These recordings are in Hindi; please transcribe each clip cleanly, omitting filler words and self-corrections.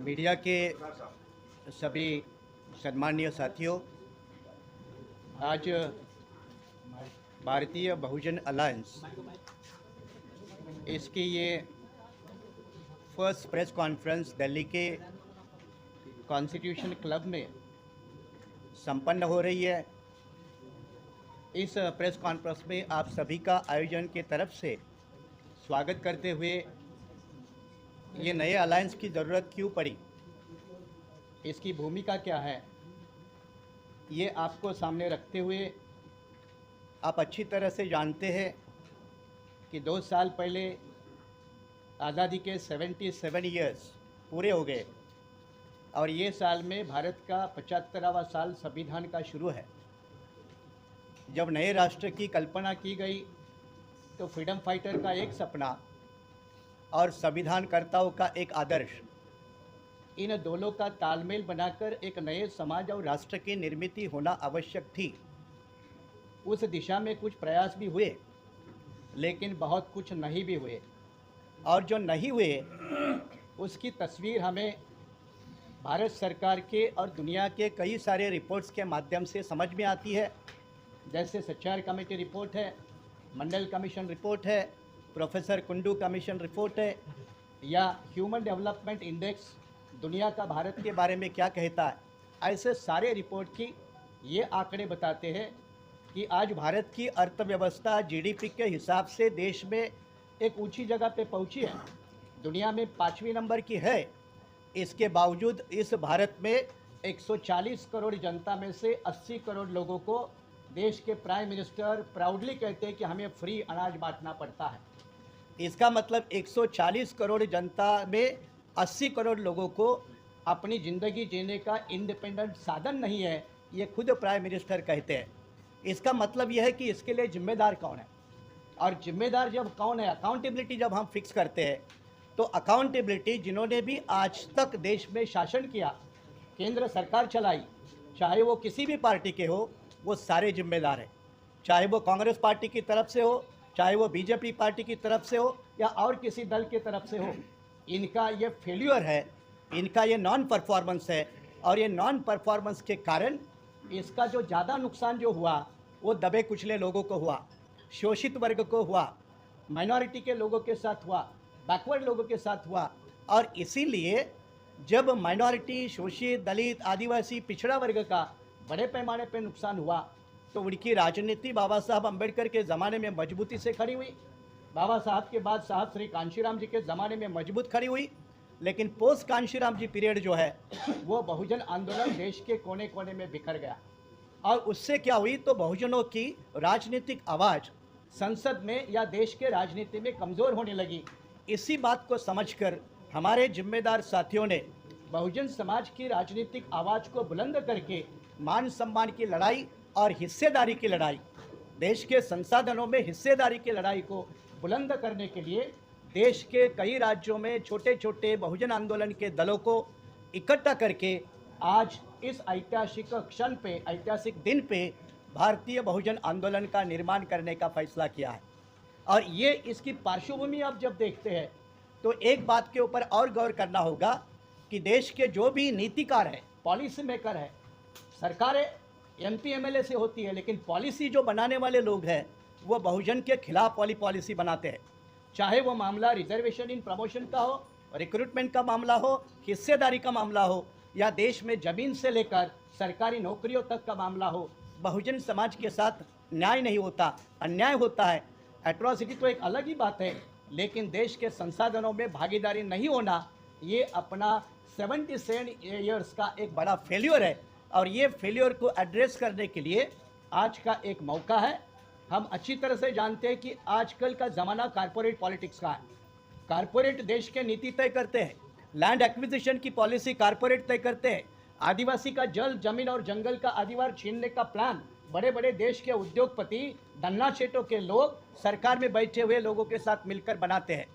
मीडिया के सभी सम्मानीय साथियों, आज भारतीय बहुजन अलायंस इसकी ये फर्स्ट प्रेस कॉन्फ्रेंस दिल्ली के कॉन्स्टिट्यूशन क्लब में संपन्न हो रही है। इस प्रेस कॉन्फ्रेंस में आप सभी का आयोजन की तरफ से स्वागत करते हुए ये नए अलायंस की ज़रूरत क्यों पड़ी, इसकी भूमिका क्या है, ये आपको सामने रखते हुए आप अच्छी तरह से जानते हैं कि 2 साल पहले आज़ादी के 77 ईयर्स पूरे हो गए और ये साल में भारत का 75वां साल संविधान का शुरू है। जब नए राष्ट्र की कल्पना की गई तो फ्रीडम फाइटर का एक सपना और संविधानकर्ताओं का एक आदर्श, इन दोनों का तालमेल बनाकर एक नए समाज और राष्ट्र की निर्मित होना आवश्यक थी। उस दिशा में कुछ प्रयास भी हुए, लेकिन बहुत कुछ नहीं भी हुए, और जो नहीं हुए उसकी तस्वीर हमें भारत सरकार के और दुनिया के कई सारे रिपोर्ट्स के माध्यम से समझ में आती है। जैसे सच्चार कमेटी रिपोर्ट है, मंडल कमीशन रिपोर्ट है, प्रोफेसर कुंडू कमीशन रिपोर्ट है, या ह्यूमन डेवलपमेंट इंडेक्स दुनिया का भारत के बारे में क्या कहता है। ऐसे सारे रिपोर्ट की ये आंकड़े बताते हैं कि आज भारत की अर्थव्यवस्था जीडीपी के हिसाब से देश में एक ऊंची जगह पे पहुंची है, दुनिया में 5वें नंबर की है। इसके बावजूद इस भारत में 140 करोड़ जनता में से 80 करोड़ लोगों को देश के प्राइम मिनिस्टर प्राउडली कहते हैं कि हमें फ्री अनाज बांटना पड़ता है। इसका मतलब 140 करोड़ जनता में 80 करोड़ लोगों को अपनी ज़िंदगी जीने का इंडिपेंडेंट साधन नहीं है, ये खुद प्राइम मिनिस्टर कहते हैं। इसका मतलब यह है कि इसके लिए जिम्मेदार कौन है, और जिम्मेदार जब कौन है, अकाउंटेबिलिटी जब हम फिक्स करते हैं तो अकाउंटेबिलिटी जिन्होंने भी आज तक देश में शासन किया, केंद्र सरकार चलाई, चाहे वो किसी भी पार्टी के हो, वो सारे जिम्मेदार हैं। चाहे वो कांग्रेस पार्टी की तरफ से हो, चाहे वो बीजेपी पार्टी की तरफ से हो, या और किसी दल की तरफ से हो, इनका ये फेल्यूर है, इनका ये नॉन परफॉर्मेंस है। और ये नॉन परफॉर्मेंस के कारण इसका जो ज़्यादा नुकसान जो हुआ वो दबे कुचले लोगों को हुआ, शोषित वर्ग को हुआ, माइनॉरिटी के लोगों के साथ हुआ, बैकवर्ड लोगों के साथ हुआ। और इसीलिए जब माइनॉरिटी, शोषित, दलित, आदिवासी, पिछड़ा वर्ग का बड़े पैमाने पर नुकसान हुआ तो उनकी राजनीति बाबा साहब अम्बेडकर के ज़माने में मजबूती से खड़ी हुई, बाबा साहब के बाद साहब श्री कांशीराम जी के ज़माने में मजबूत खड़ी हुई। लेकिन पोस्ट कांशीराम जी पीरियड जो है वो बहुजन आंदोलन देश के कोने कोने में बिखर गया, और उससे क्या हुई तो बहुजनों की राजनीतिक आवाज़ संसद में या देश के राजनीति में कमज़ोर होने लगी। इसी बात को समझकर हमारे जिम्मेदार साथियों ने बहुजन समाज की राजनीतिक आवाज़ को बुलंद करके मान सम्मान की लड़ाई और हिस्सेदारी की लड़ाई, देश के संसाधनों में हिस्सेदारी की लड़ाई को बुलंद करने के लिए देश के कई राज्यों में छोटे छोटे बहुजन आंदोलन के दलों को इकट्ठा करके आज इस ऐतिहासिक क्षण पे, ऐतिहासिक दिन पे भारतीय बहुजन आंदोलन का निर्माण करने का फैसला किया है। और ये इसकी पार्श्वभूमि आप जब देखते हैं तो एक बात के ऊपर और गौर करना होगा कि देश के जो भी नीतिकार है, पॉलिसी मेकर है, सरकारें एमपी एमएलए से होती है, लेकिन पॉलिसी जो बनाने वाले लोग हैं वो बहुजन के खिलाफ वाली पॉलिसी बनाते हैं। चाहे वो मामला रिजर्वेशन इन प्रमोशन का हो, रिक्रूटमेंट का मामला हो, हिस्सेदारी का मामला हो, या देश में ज़मीन से लेकर सरकारी नौकरियों तक का मामला हो, बहुजन समाज के साथ न्याय नहीं होता, अन्याय होता है। एट्रॉसिटी तो एक अलग ही बात है, लेकिन देश के संसाधनों में भागीदारी नहीं होना ये अपना 77 ईयर्स का एक बड़ा फेल्योर है। और ये फेल्योर को एड्रेस करने के लिए आज का एक मौका है। हम अच्छी तरह से जानते हैं कि आजकल का ज़माना कारपोरेट पॉलिटिक्स का है। कारपोरेट देश के नीति तय करते हैं, लैंड एक्विजिशन की पॉलिसी कारपोरेट तय करते हैं, आदिवासी का जल, जमीन और जंगल का अधिकार छीनने का प्लान बड़े बड़े देश के उद्योगपति, धन्ना सेठों के लोग सरकार में बैठे हुए लोगों के साथ मिलकर बनाते हैं।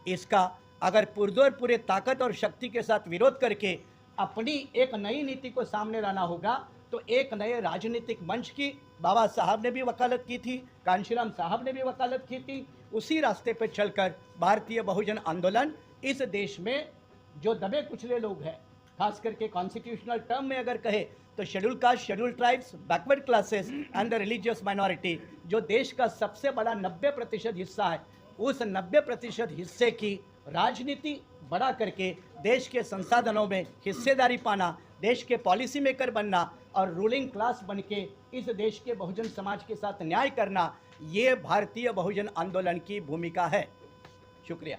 इसका अगर पुरजोर पूरे ताकत और शक्ति के साथ विरोध करके अपनी एक नई नीति को सामने लाना होगा तो एक नए राजनीतिक मंच की बाबा साहब ने भी वकालत की थी, कांशीराम साहब ने भी वकालत की थी। उसी रास्ते पर चलकर भारतीय बहुजन आंदोलन इस देश में जो दबे कुचले लोग हैं, खास करके कॉन्स्टिट्यूशनल टर्म में अगर कहे तो schedule caste, schedule tribes, backward classes and the religious minority, जो देश का सबसे बड़ा 90% हिस्सा है, उस 90% हिस्से की राजनीति बड़ा करके देश के संसाधनों में हिस्सेदारी पाना, देश के पॉलिसी मेकर बनना और रूलिंग क्लास बन के इस देश के बहुजन समाज के साथ न्याय करना, ये भारतीय बहुजन आंदोलन की भूमिका है। शुक्रिया।